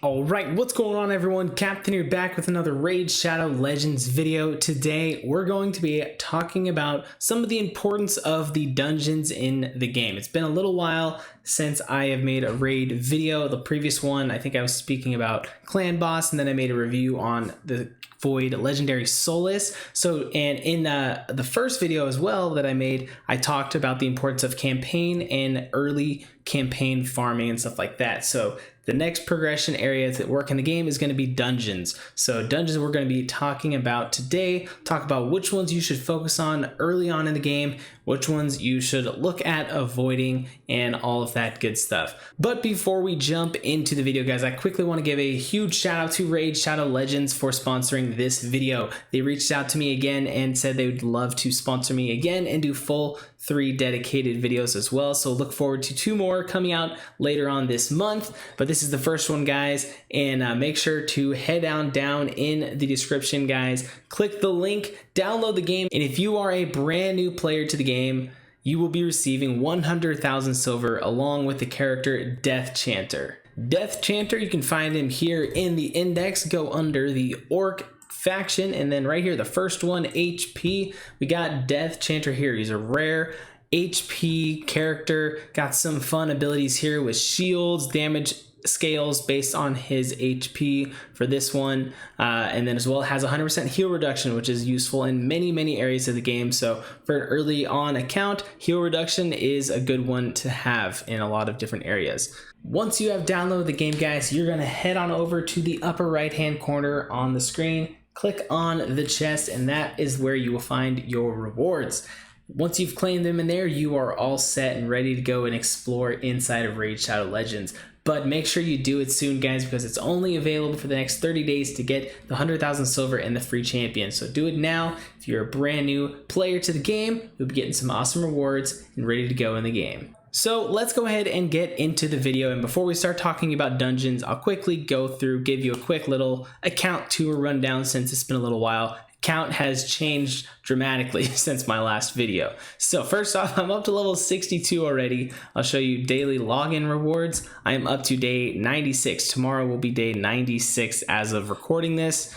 Alright, what's going on everyone? Captain here back with another Raid Shadow Legends video. Today we're going to be talking about some of the importance of the dungeons in the game. It's been a little while since I have made a raid video. The previous one, I think I was speaking about Clan Boss, and then I made a review on the Void Legendary Solace. And in the first video as well that I made, I talked about the importance of campaign and early campaign farming and stuff like that. So the next progression areas that work in the game is going to be dungeons. So dungeons we're going to be talking about today. Talk about which ones you should focus on early on in the game, which ones you should look at avoiding, and all of that good stuff. But before we jump into the video, guys, I quickly want to give a huge shout out to Raid Shadow Legends for sponsoring this video. They reached out to me again and said they would love to sponsor me again and do full 3 dedicated videos as well. So look forward to 2 more coming out later on this month. But this is the first one, guys, and make sure to head down in the description, guys. Click the link, download the game, and if you are a brand new player to the game, you will be receiving 100,000 silver along with the character Death Chanter. Death Chanter, you can find him here in the index. Go under the Orc faction, and then right here, the first one, HP, we got Death Chanter here. He's a rare HP character, got some fun abilities here with shields, damage scales based on his HP for this one, and then as well has 100% heal reduction, which is useful in many areas of the game. So for an early on account, heal reduction is a good one to have in a lot of different areas. Once you have downloaded the game, guys, you're going to head on over to the upper right hand corner on the screen, click on the chest, and that is where you will find your rewards. Once you've claimed them in there, you are all set and ready to go and explore inside of Raid Shadow Legends. But make sure you do it soon, guys, because it's only available for the next 30 days to get the 100,000 silver and the free champion. So do it now. If you're a brand new player to the game, you'll be getting some awesome rewards and ready to go in the game. So let's go ahead and get into the video. And before we start talking about dungeons, I'll quickly go through, give you a quick little account tour rundown since it's been a little while. Count has changed dramatically since my last video. So first off, I'm up to level 62 already. I'll show you daily login rewards. I am up to day 96. Tomorrow will be day 96 as of recording this.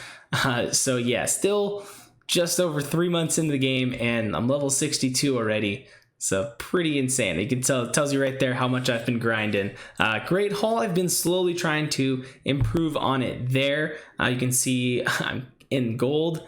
So yeah, still just over 3 months into the game and I'm level 62 already. So pretty insane. You can tell, it tells you right there how much I've been grinding. Great Hall, I've been slowly trying to improve on it there. You can see I'm in gold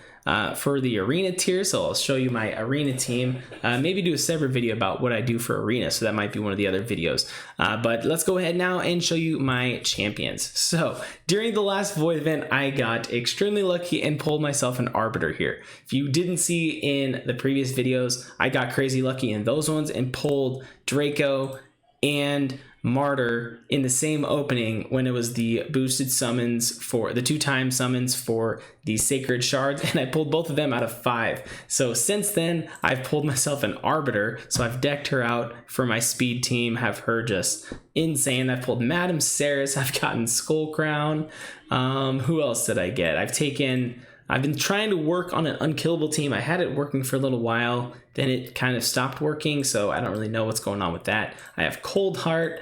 for the arena tier, so I'll show you my arena team. Maybe do a separate video about what I do for arena, so that might be one of the other videos. But let's go ahead now and show you my champions. So during the last Void event, I got extremely lucky and pulled myself an Arbiter here. If you didn't see in the previous videos, I got crazy lucky in those ones and pulled Draco and Martyr in the same opening when it was the boosted summons for the 2-time summons for the Sacred Shards, and I pulled both of them out of 5. So since then, I've pulled myself an Arbiter, so I've decked her out for my speed team, have her just insane. I've pulled Madame Ceres, I've gotten Skull Crown. Who else did I get? I've been trying to work on an unkillable team. I had it working for a little while, then it kind of stopped working, so I don't really know what's going on with that. I have Cold Heart,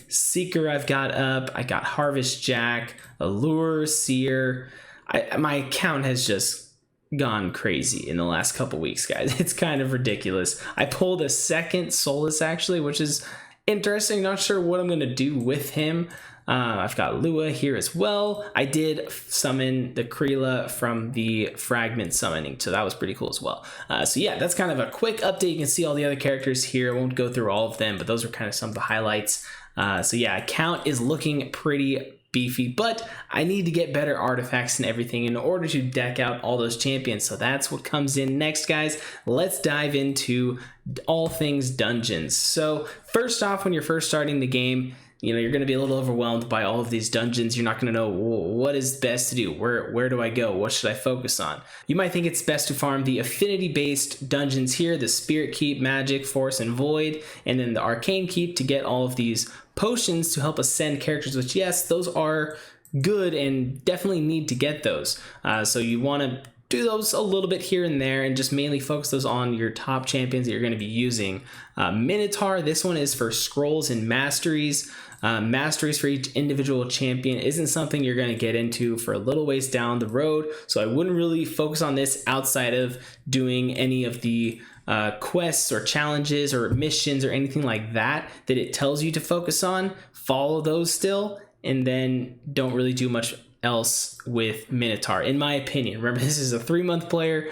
Seeker I've got up, I got Harvest Jack, Allure, Seer. My account has just gone crazy in the last couple weeks, guys. It's kind of ridiculous. I pulled a second Solace, actually, which is interesting. Not sure what I'm going to do with him. I've got Lua here as well. I did summon the Kreela from the fragment summoning, so that was pretty cool as well. So yeah, that's kind of a quick update. You can see all the other characters here. I won't go through all of them, but those are kind of some of the highlights. So yeah, account is looking pretty beefy, but I need to get better artifacts and everything in order to deck out all those champions. So that's what comes in next, guys. Let's dive into all things dungeons. So first off, when you're first starting the game, you know, you're going to be a little overwhelmed by all of these dungeons. You're not going to know what is best to do. Where do I go? What should I focus on? You might think it's best to farm the affinity-based dungeons here, the Spirit Keep, Magic, Force, and Void, and then the Arcane Keep to get all of these potions to help ascend characters, which, yes, those are good and definitely need to get those. So you want to do those a little bit here and there and just mainly focus those on your top champions that you're going to be using. Minotaur, this one is for scrolls and masteries. Masteries for each individual champion isn't something you're going to get into for a little ways down the road, so I wouldn't really focus on this outside of doing any of the quests or challenges or missions or anything like that it tells you to focus on. Follow those still, and then don't really do much else with Minotaur, in my opinion. Remember, this is a 3-month player.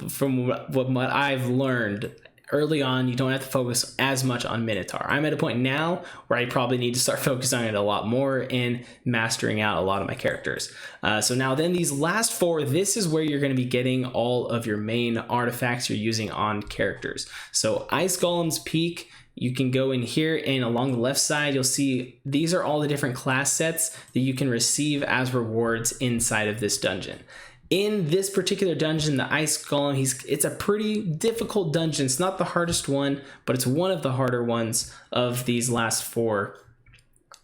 From what I've learned early on, you don't have to focus as much on Minotaur. I'm at a point now where I probably need to start focusing on it a lot more and mastering out a lot of my characters. So now then these last 4, this is where you're going to be getting all of your main artifacts you're using on characters. So Ice Golem's Peak, you can go in here, and along the left side, you'll see these are all the different class sets that you can receive as rewards inside of this dungeon. In this particular dungeon, the Ice Golem, it's a pretty difficult dungeon. It's not the hardest one, but it's one of the harder ones of these last 4.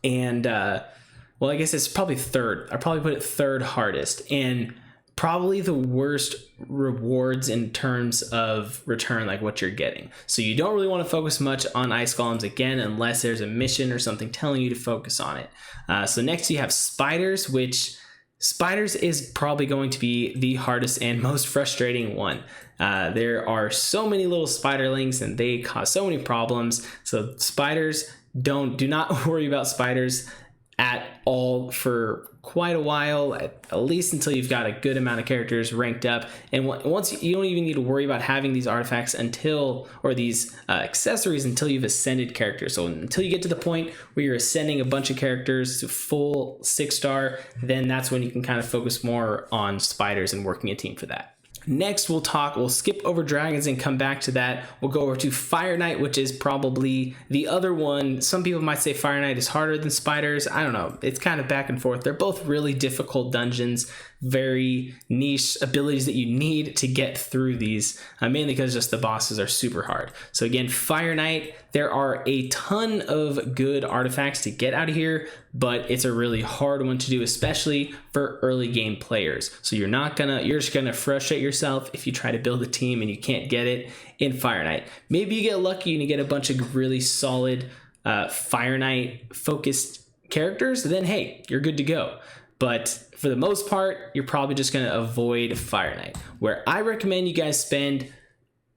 And, well, I guess it's probably third. I probably put it third hardest, and probably the worst rewards in terms of return, like what you're getting. So you don't really want to focus much on Ice Golems again, unless there's a mission or something telling you to focus on it. So next you have Spiders, which Spiders is probably going to be the hardest and most frustrating one. There are so many little spiderlings and they cause so many problems. So spiders, do not worry about spiders at all for quite a while, at least until you've got a good amount of characters ranked up. And once you don't even need to worry about having these artifacts or these accessories until you've ascended characters. So until you get to the point where you're ascending a bunch of characters to full 6-star, then that's when you can kind of focus more on spiders and working a team for that. Next, we'll skip over dragons and come back to that. We'll go over to Fire Knight, which is probably the other one. Some people might say Fire Knight is harder than spiders. I don't know. It's kind of back and forth. They're both really difficult dungeons, very niche abilities that you need to get through these, mainly because just the bosses are super hard. So again, Fire Knight, there are a ton of good artifacts to get out of here, but it's a really hard one to do, especially for early game players. So you're just gonna frustrate yourself if you try to build a team and you can't get it in Fire Knight. Maybe you get lucky and you get a bunch of really solid Fire Knight focused characters, then hey, you're good to go. But for the most part, you're probably just going to avoid Fire Knight. Where I recommend you guys spend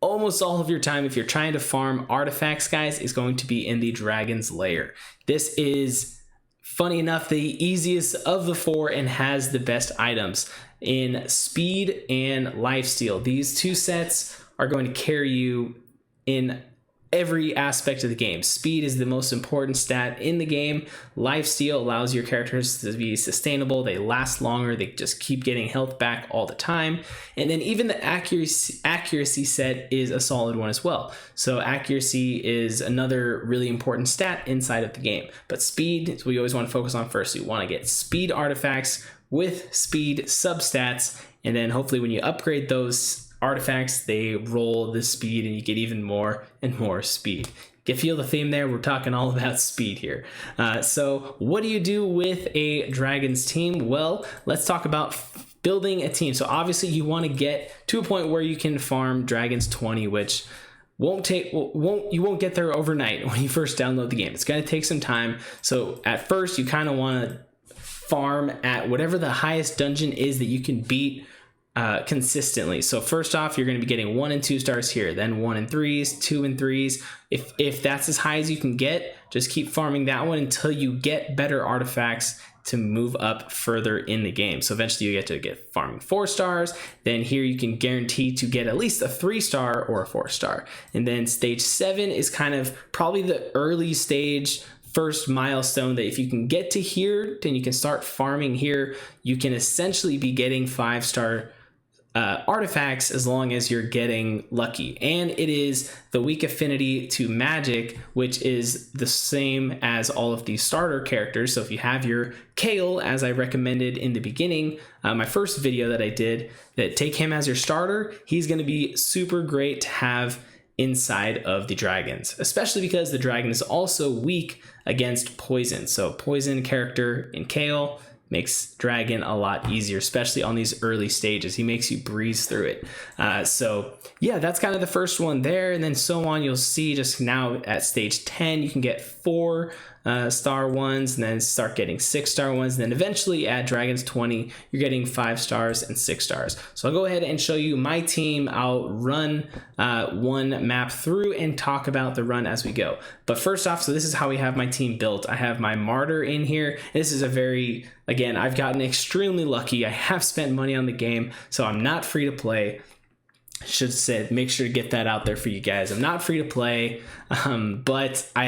almost all of your time if you're trying to farm artifacts, guys, is going to be in the Dragon's Lair. This is, funny enough, the easiest of the 4 and has the best items in speed and lifesteal. These 2 sets are going to carry you in every aspect of the game. Speed is the most important stat in the game. Lifesteal allows your characters to be sustainable. They last longer. They just keep getting health back all the time. And then even the accuracy set is a solid one as well. So accuracy is another really important stat inside of the game. But speed is what you always want to focus on first. So you want to get speed artifacts with speed substats, and then hopefully when you upgrade those artifacts, they roll the speed and you get even more and more speed. You feel the theme there? We're talking all about speed here. So what do you do with a Dragons team? Well, let's talk about building a team. So obviously you want to get to a point where you can farm Dragons 20, which you won't get there overnight when you first download the game. It's going to take some time. So at first you kind of want to farm at whatever the highest dungeon is that you can beat consistently. So first off, you're going to be getting 1 and 2 stars here, then 1 and 3s, 2 and 3s. If that's as high as you can get, just keep farming that one until you get better artifacts to move up further in the game. So eventually you get farming 4 stars. Then here you can guarantee to get at least a 3-star or a 4-star. And then stage 7 is kind of probably the early stage first milestone that if you can get to here, then you can start farming here. You can essentially be getting 5-star artifacts as long as you're getting lucky. And it is the weak affinity to magic, which is the same as all of these starter characters. So if you have your Kale, as I recommended in the beginning, my first video that I did, that take him as your starter, he's going to be super great to have inside of the dragons, especially because the dragon is also weak against poison. So poison character in Kale makes dragon a lot easier, especially on these early stages. He makes you breeze through it. So yeah, that's kind of the first one there. And then so on, you'll see just now at stage 10, you can get 4 star ones, and then start getting 6-star ones. And then eventually at Dragons 20, you're getting 5 stars and 6 stars. So I'll go ahead and show you my team. I'll run one map through and talk about the run as we go. But first off, so this is how we have my team built. I have my Martyr in here. This is a very, again, I've gotten extremely lucky. I have spent money on the game, so I'm not free to play. Should say, make sure to get that out there for you guys. I'm not free to play, but I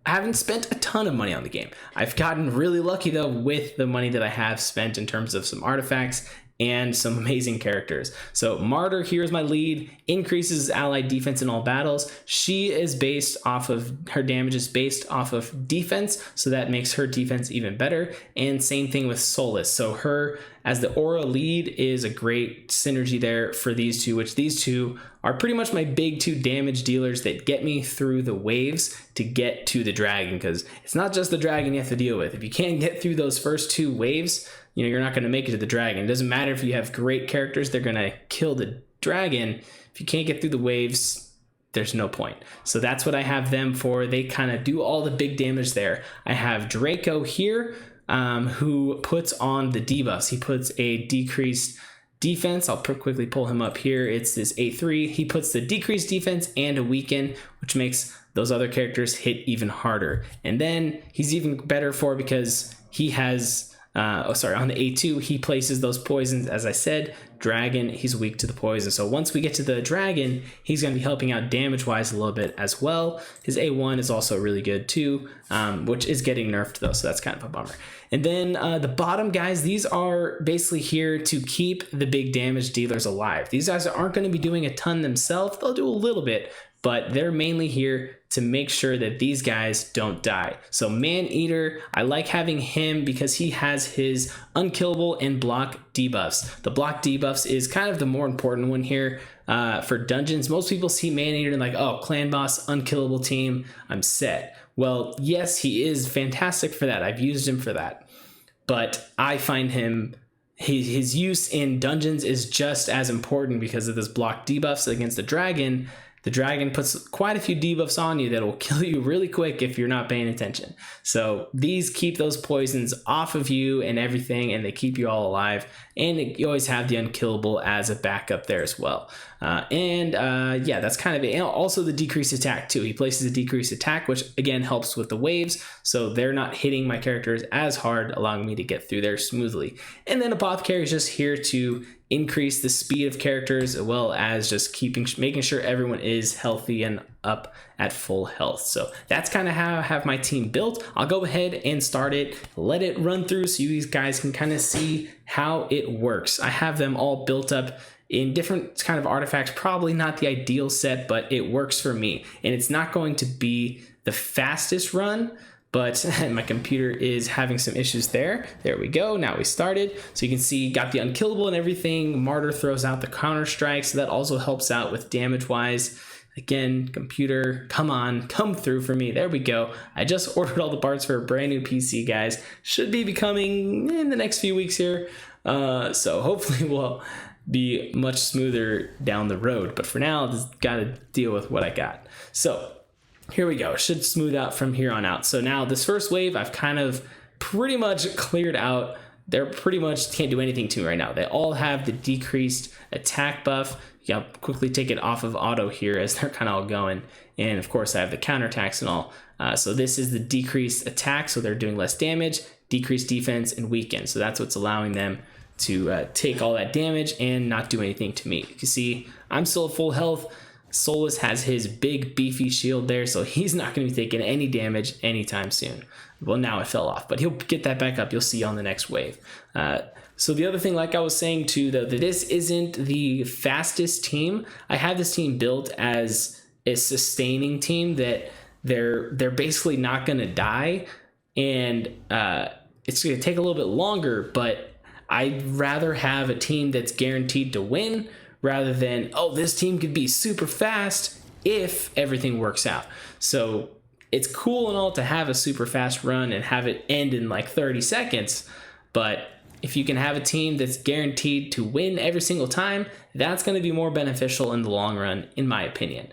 haven't spent a ton of money on the game. I've gotten really lucky though with the money that I have spent in terms of some artifacts and some amazing characters. So Martyr here is my lead, increases allied defense in all battles. She is based off of, her damage is based off of defense, so that makes her defense even better. And same thing with Solus. So her as the aura lead is a great synergy there for these two, which these two are pretty much my big 2 damage dealers that get me through the waves to get to the dragon, because it's not just the dragon you have to deal with. If you can't get through those first 2 waves, you know, you're not going to make it to the dragon. It doesn't matter if you have great characters, they're going to kill the dragon. If you can't get through the waves, there's no point. So that's what I have them for. They kind of do all the big damage there. I have Draco here, who puts on the debuffs. He puts a decreased defense. I'll quickly pull him up here. It's this A3. He puts the decreased defense and a weaken, which makes those other characters hit even harder. And then he's even better for, because he has on the A2, he places those poisons. As I said, dragon, he's weak to the poison. So once we get to the dragon, he's going to be helping out damage-wise a little bit as well. His A1 is also really good too, which is getting nerfed though, so that's kind of a bummer. And then the bottom guys, these are basically here to keep the big damage dealers alive. These guys aren't going to be doing a ton themselves. They'll do a little bit, but they're mainly here to make sure that these guys don't die. So Man-Eater, I like having him because he has his unkillable and block debuffs. The block debuffs is kind of the more important one here for dungeons. Most people see Man-Eater and like, oh, clan boss, unkillable team, I'm set. Well, yes, he is fantastic for that. I've used him for that. But I find him, his use in dungeons is just as important because of this block debuffs against the dragon. The dragon puts quite a few debuffs on you that will kill you really quick if you're not paying attention. So these keep those poisons off of you and everything, and they keep you all alive. And you always have the unkillable as a backup there as well. Yeah, that's kind of it. And also the decreased attack too. He places a decreased attack, which again helps with the waves. So they're not hitting my characters as hard, allowing me to get through there smoothly. And then Apothecary is just here to increase the speed of characters, as well as just making sure everyone is healthy and up at full health. So that's kind of how I have my team built. I'll go ahead and start it, let it run through so you guys can kind of see how it works. I have them all built up in different kind of artifacts, probably not the ideal set, but it works for me. And it's not going to be the fastest run, but my computer is having some issues there. There we go. Now we started. So you can see got the unkillable and everything. Martyr throws out the counter strike, so that also helps out with damage wise. Again, computer, come on, come through for me. There we go. I just ordered all the parts for a brand new PC, guys. Should be becoming in the next few weeks here. So hopefully we'll be much smoother down the road. But for now, just got to deal with what I got. So here we go. Should smooth out from here on out. So now this first wave, I've kind of pretty much cleared out. They're pretty much can't do anything to me right now. They all have the decreased attack buff. Yeah, I'll quickly take it off of auto here as they're kind of all going. And of course I have the counterattacks and all. So this is the decreased attack. So they're doing less damage, decreased defense, and weaken. So that's what's allowing them to take all that damage and not do anything to me. You can see I'm still at full health. Solus has his big beefy shield there, so he's not going to be taking any damage anytime soon. Well, now it fell off, but he'll get that back up. You'll see on the next wave. So the other thing, like I was saying too, though, that this isn't the fastest team. I have this team built as a sustaining team that they're basically not going to die, and it's going to take a little bit longer, but I'd rather have a team that's guaranteed to win rather than, oh, this team could be super fast if everything works out. So it's cool and all to have a super fast run and have it end in like 30 seconds, but if you can have a team that's guaranteed to win every single time, that's going to be more beneficial in the long run, in my opinion.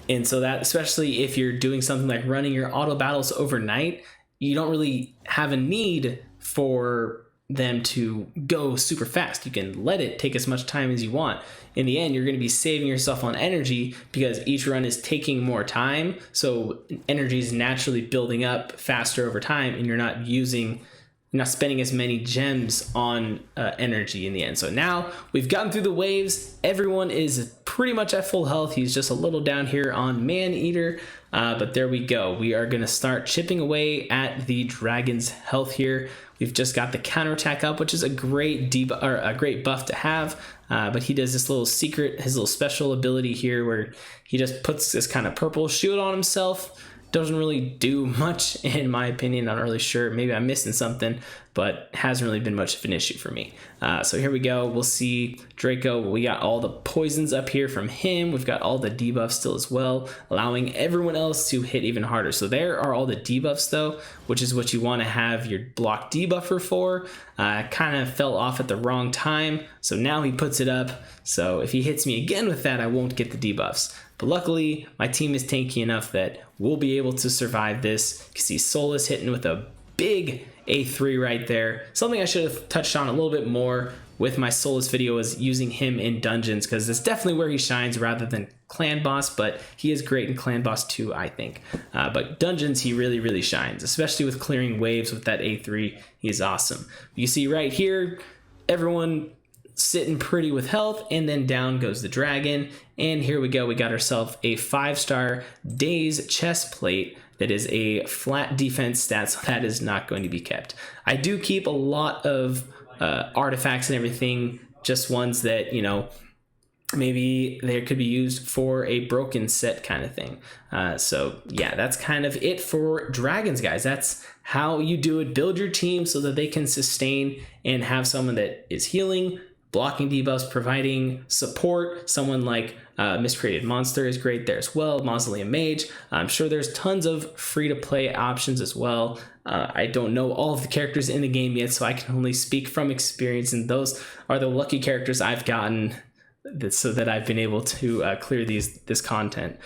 And so that, especially if you're doing something like running your auto battles overnight, you don't really have a need for them to go super fast. You can let it take as much time as you want. In the end, you're going to be saving yourself on energy because each run is taking more time. So energy is naturally building up faster over time, and you're not spending as many gems on energy in the end. So now we've gotten through the waves. Everyone is pretty much at full health. He's just a little down here on Maneater. But there we go. We are going to start chipping away at the dragon's health here. We've just got the counterattack up, which is a great buff to have. But he does this little secret, his little special ability here where he just puts this kind of purple shield on himself. Doesn't really do much in my opinion. I'm not really sure. Maybe I'm missing something, but hasn't really been much of an issue for me. So here we go. We'll see Draco. We got all the poisons up here from him. We've got all the debuffs still as well, allowing everyone else to hit even harder. So there are all the debuffs though, which is what you want to have your block debuffer for. Kind of fell off at the wrong time. So now he puts it up. So if he hits me again with that, I won't get the debuffs. But luckily, my team is tanky enough that we'll be able to survive this. You can see Solus hitting with a big A3 right there. Something I should have touched on a little bit more with my Solus video is using him in dungeons, because it's definitely where he shines rather than clan boss, but he is great in clan boss too, I think. But dungeons, he really, really shines, especially with clearing waves with that A3. He is awesome. You see right here, everyone sitting pretty with health, and then down goes the dragon. And here we go, we got ourselves a 5-star Daze chest plate that is a flat defense stat, so that is not going to be kept. I do keep a lot of artifacts and everything, just ones that, you know, maybe they could be used for a broken set kind of thing. So yeah, that's kind of it for dragons, guys. That's how you do it. Build your team so that they can sustain and have someone that is healing, blocking debuffs, providing support. Someone like Miscreated Monster is great there as well. Mausoleum Mage. I'm sure there's tons of free-to-play options as well. I don't know all of the characters in the game yet, so I can only speak from experience, and those are the lucky characters I've gotten so that I've been able to clear this content.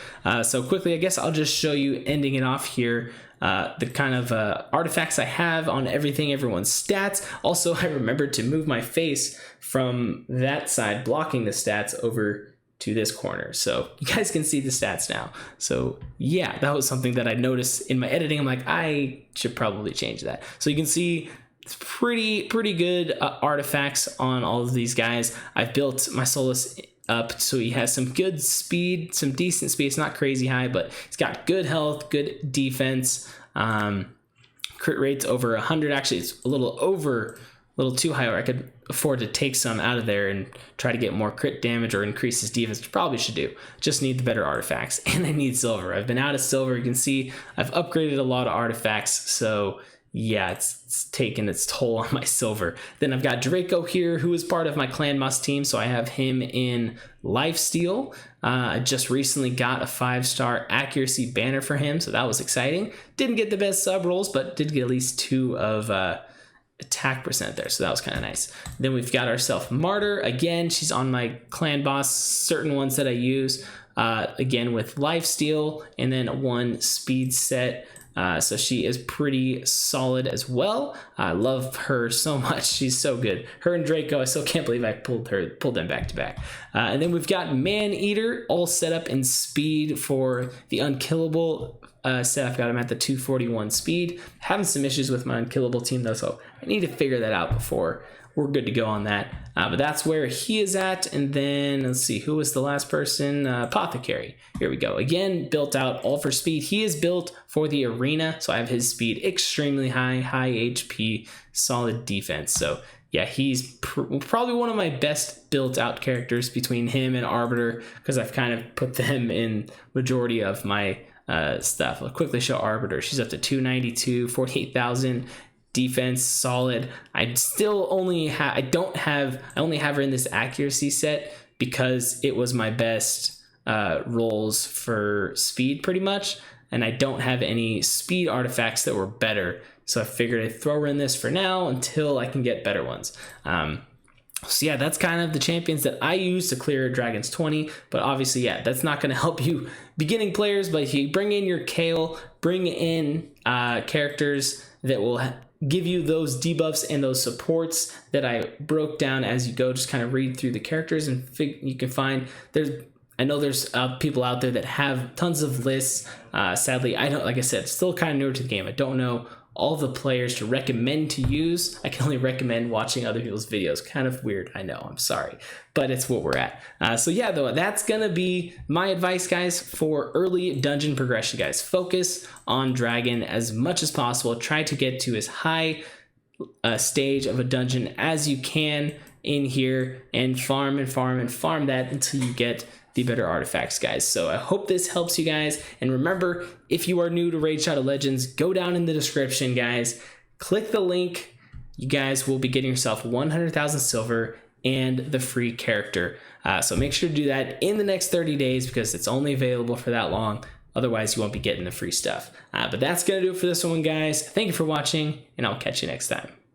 So quickly, I guess I'll just show you, ending it off here, the kind of artifacts I have on everyone's stats. Also, I remembered to move my face from that side, blocking the stats, over to this corner, so you guys can see the stats now. So yeah, that was something that I noticed in my editing. I'm like, I should probably change that. So you can see it's pretty good artifacts on all of these guys. I've built my Solus up so he has some good speed, some decent speed. It's not crazy high, but he's got good health, good defense. Crit rates over 100. Actually, it's a little too high, or I could afford to take some out of there and try to get more crit damage or increase his defense, which probably should do. Just need the better artifacts, and I need silver. I've been out of silver. You can see I've upgraded a lot of artifacts, so yeah, it's taken its toll on my silver. Then I've got Draco here, who is part of my Clan Boss team, so I have him in Lifesteal. I just recently got a 5-star accuracy banner for him, so that was exciting. Didn't get the best sub rolls, but did get at least 2 of attack percent there, so that was kind of nice. Then we've got ourselves Martyr. Again, she's on my Clan Boss, certain ones that I use, again with Lifesteal, and then 1 speed set. So she is pretty solid as well. I love her so much. She's so good. Her and Draco, I still can't believe I pulled them back to back. And then we've got Maneater all set up in speed for the unkillable set. I've got him at the 241 speed. Having some issues with my unkillable team though, so I need to figure that out before we're good to go on that. But that's where he is at. And then let's see, who was the last person? Apothecary. Here we go. Again, built out all for speed. He is built for the arena, so I have his speed extremely high HP, solid defense. So yeah, he's probably one of my best built out characters between him and Arbiter, because I've kind of put them in majority of my stuff. I'll quickly show Arbiter. She's up to 292, 48,000 defense, solid. I only have her in this accuracy set because it was my best rolls for speed pretty much, and I don't have any speed artifacts that were better, so I figured I'd throw her in this for now until I can get better ones. So yeah, that's kind of the champions that I use to clear Dragons 20. But obviously, yeah, that's not going to help you beginning players. But if you bring in your Kayle, bring in characters that will give you those debuffs and those supports that I broke down as you go. Just kind of read through the characters and you can find I know there's people out there that have tons of lists. Sadly, I don't, like I said, still kind of newer to the game. I don't know all the players to recommend to use. I can only recommend watching other people's videos. Kind of weird, I know, I'm sorry, but it's what we're at. So yeah, though, that's gonna be my advice, guys, for early dungeon progression, guys. Focus on dragon as much as possible. Try to get to as high stage of a dungeon as you can in here, and farm that until you get the better artifacts, guys. So I hope this helps you guys. And remember, if you are new to Raid Shadow Legends, go down in the description, guys. Click the link. You guys will be getting yourself 100,000 silver and the free character. So make sure to do that in the next 30 days because it's only available for that long. Otherwise, you won't be getting the free stuff. But that's going to do it for this one, guys. Thank you for watching, and I'll catch you next time.